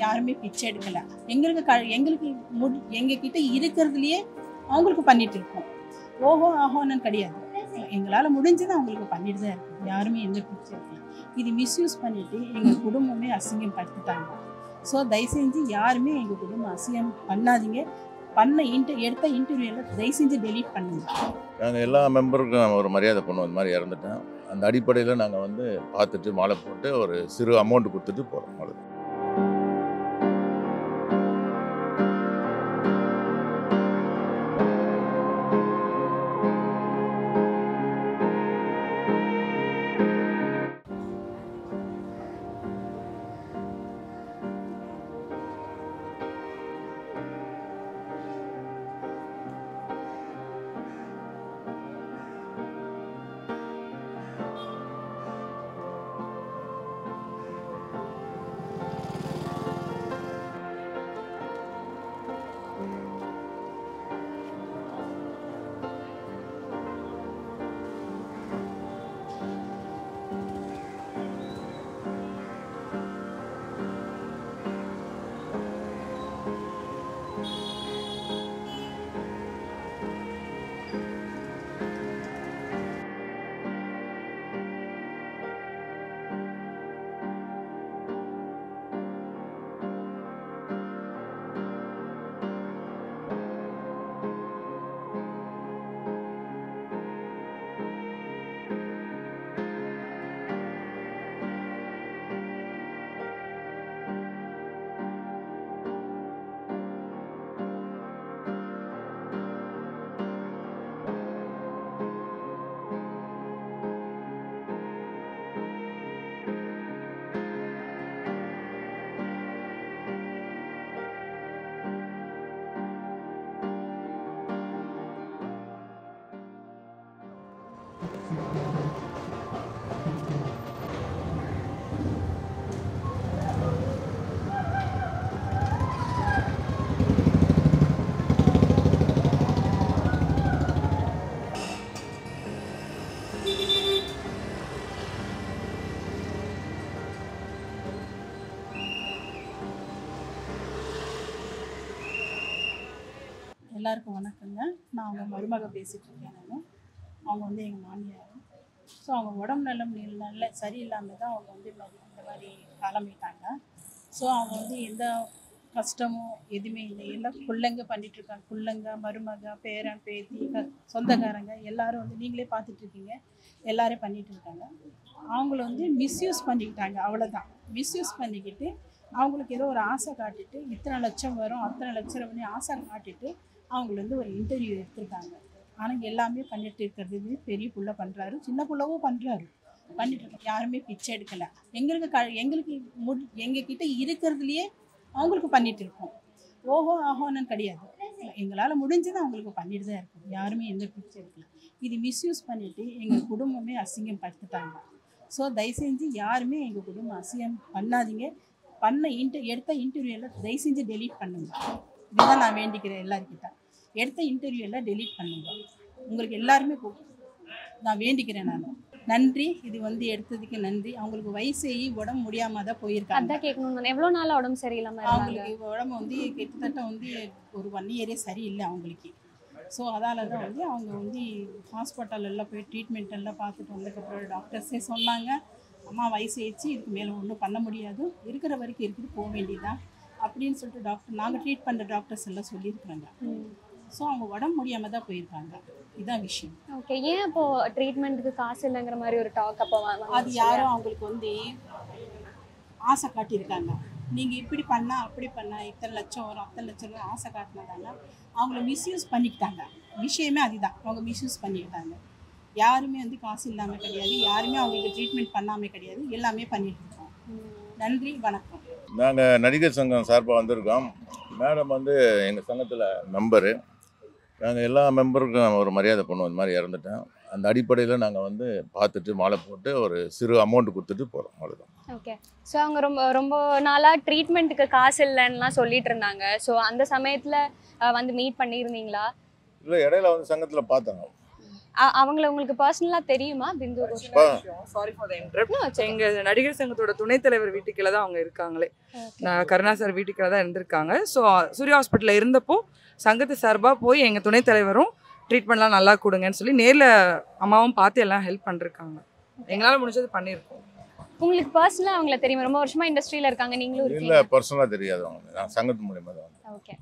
யாருமே பிச்சை எடுக்கல. எங்களுக்கு எங்ககிட்ட இருக்கிறதுலயே அவங்களுக்கு பண்ணிட்டு இருக்கோம். ஓஹோ ஆஹோன்னு கிடையாது. எங்களால் முடிஞ்சதை அவங்களுக்கு பண்ணிட்டு தான் இருக்கோம். யாருமே எந்த பிச்சை எடுக்கல. இது மிஸ்யூஸ் பண்ணிட்டு எங்கள் குடும்பமே அசிங்கம் படுத்திட்டாங்க. ஸோ தயவு செஞ்சு யாருமே எங்கள் குடும்பம் அசிங்கம் பண்ணாதீங்க. எடுத்த இன்டர்வியூவில் தயவு செஞ்சு டெலீட் பண்ணுங்க. நாங்கள் எல்லா மெம்பருக்கும் ஒரு மரியாதை பண்ணுவோம். இந்த மாதிரி இறந்துட்டேன். அந்த அடிப்படையில் நாங்கள் பார்த்துட்டு மாலை போட்டு ஒரு சிறு அமௌண்ட் கொடுத்துட்டு போகிறோம். அவ்வளோ. எல்லாருக்கும் வணக்கங்க. நான் அவங்க மருமக பேசிகிட்டு இருக்கேன். அவங்க எங்கள் மாமியார். ஸோ அவங்க உடம்பு நல்ல சரியில்லாமல் தான் அவங்க இந்த மாதிரி கிளம்பிட்டாங்க. ஸோ அவங்க எந்த கஷ்டமும் எதுவுமே இல்லை. எல்லாம் பிள்ளைங்க பண்ணிகிட்ருக்காங்க. பிள்ளைங்க, மருமக, பேரன், பேத்தி, சொந்தக்காரங்க எல்லோரும் நீங்களே பார்த்துட்ருக்கீங்க. எல்லோரும் பண்ணிகிட்டு இருக்காங்க. அவங்கள மிஸ்யூஸ் பண்ணிக்கிட்டாங்க. அவ்வளோதான். மிஸ்யூஸ் பண்ணிக்கிட்டு அவங்களுக்கு ஏதோ ஒரு ஆசை காட்டிட்டு இத்தனை லட்சம் வரும் அத்தனை லட்சம் பண்ணி ஆசை காட்டிட்டு அவங்கள ஒரு இன்டர்வியூ எடுத்திருக்காங்க. ஆனால் எல்லாமே பண்ணிட்டு இருக்கிறது பெரிய புள்ள பண்ணுறாரு, சின்ன புள்ளவும் பண்ணுறாரு, பண்ணிட்டு இருக்காங்க. யாருமே பிச்சை எடுக்கலை. எங்ககிட்ட இருக்கிறதுலையே அவங்களுக்கு பண்ணிட்டு இருக்கோம். ஓஹோ ஆஹோன்னு கிடையாது. எங்களால் முடிஞ்சதை அவங்களுக்கு பண்ணிட்டு தான் இருக்கோம். யாருமே எந்த பிச்சை எடுக்கல. இது மிஸ்யூஸ் பண்ணிட்டு எங்கள் குடும்பமே அசிங்கம் படுத்திட்டாங்க. ஸோ தயவு செஞ்சு யாருமே எங்கள் குடும்பம் அசிங்கம் பண்ணாதீங்க. எடுத்த இன்டர்வியூவில் தயவு செஞ்சு டெலீட் பண்ணுங்க. இதுதான் நான் வேண்டிக்கிறேன் எல்லாருக்கிட்ட. எடுத்த இன்டர்வியூவில் டெலீட் பண்ணுங்க. உங்களுக்கு எல்லாருமே நான் வேண்டிக்கிறேன். நான் நன்றி. இது எடுத்ததுக்கு நன்றி. அவங்களுக்கு வயசாகி உடம்பு முடியாமல் தான் போயிருக்காங்க. அதான் கேட்கணும். எவ்வளோ நாள் உடம்பு சரியில்லாமல் அவங்களுக்கு உடம்பு கிட்டத்தட்ட ஒரு 1 இயரே சரியில்லை அவங்களுக்கு. ஸோ அதால் தான் அவங்க ஹாஸ்பிட்டலெல்லாம் போய் ட்ரீட்மெண்ட் எல்லாம் பார்த்துட்டு வந்ததுக்கப்புறம் டாக்டர்ஸே சொன்னாங்க, அம்மா வயசாகிடுச்சு, இதுக்கு மேலே ஒன்றும் பண்ண முடியாது, இருக்கிற வரைக்கும் இருக்குது, போக வேண்டியதான் அப்படின்னு சொல்லிட்டு நாங்கள் ட்ரீட் பண்ணுற டாக்டர்ஸ் எல்லாம் சொல்லியிருக்கிறாங்க. ஸோ அவங்க உடம்பு முடியாமல் தான் போயிருக்காங்க. இதுதான் விஷயம். ஓகே. ஏன் அப்போது ட்ரீட்மெண்ட்டுக்கு காசு இல்லைங்கிற மாதிரி ஒரு டாக் அப்போ அது யாரும் அவங்களுக்கு ஆசை காட்டியிருக்காங்க. நீங்கள் இப்படி பண்ணால் அப்படி பண்ணால் இத்தனை லட்சம் வரும் அத்தனை லட்சம் வரும் ஆசை காட்டினதாங்க அவங்கள மிஸ்யூஸ் பண்ணிக்கிட்டாங்க. விஷயமே அதுதான். அவங்க மிஸ்யூஸ் பண்ணிக்கிட்டாங்க. யாருமே காசு இல்லாமல் கிடையாது, யாருமே அவங்களுக்கு ட்ரீட்மெண்ட் பண்ணாமல் கிடையாது, எல்லாமே பண்ணிட்டு இருக்கோம். நன்றி, வணக்கம். நாங்கள் நடிகர் சங்கம் சார்பாக வந்திருக்கோம். மேடம் எங்கள் சங்கத்தில் மெம்பரு. நாங்கள் எல்லா மெம்பருக்கும் ஒரு மரியாதை பண்ணுவோம். இந்த மாதிரி இறந்துட்டேன். அந்த அடிப்படையில் நாங்கள் பார்த்துட்டு மாலை போட்டு ஒரு சிறு அமௌண்ட் கொடுத்துட்டு போகிறோம். அவ்வளோதான். ஓகே. ஸோ அவங்க ரொம்ப ரொம்ப நாளாக ட்ரீட்மெண்ட்டுக்கு காசு இல்லைன்னுலாம் சொல்லிட்டு இருந்தாங்க. ஸோ அந்த சமயத்தில் மீட் பண்ணியிருந்தீங்களா? இல்லை, இடையில சங்கத்தில் பார்த்தாங்க. அவங்கள உங்களுக்கு பர்சனலா தெரியுமா Bindu Ghosh? Sorry for the interrupt. எங்க நடிகர் சங்கத்தோட துணைத் தலைவர் வீட்டுக்குள்ள தான் அவங்க இருக்காங்களே. நான் கருணா சார் வீட்டுக்குள்ள தான் இருந்திருக்காங்க. ஸோ சூர்யா ஹாஸ்பிட்டலில் இருந்தப்போ சங்கத்து சார்பாக போய் எங்கள் துணைத் தலைவரும் ட்ரீட்மெண்ட்லாம் நல்லா கொடுங்கன்னு சொல்லி நேரில் அம்மாவும் பார்த்து எல்லாம் ஹெல்ப் பண்ணிருக்காங்க. எங்களால் முடிஞ்சது பண்ணியிருக்கோம். உங்களுக்கு பர்சனலா அவங்கள தெரியுமா? ரொம்ப வருஷமா இண்டஸ்ட்ரியில இருக்காங்க, நீங்களும் இல்லை இருக்கீங்க. பர்சனலாக தெரியாது அவங்க, நான் சங்கத்து மூலியமாக தான். ஓகே.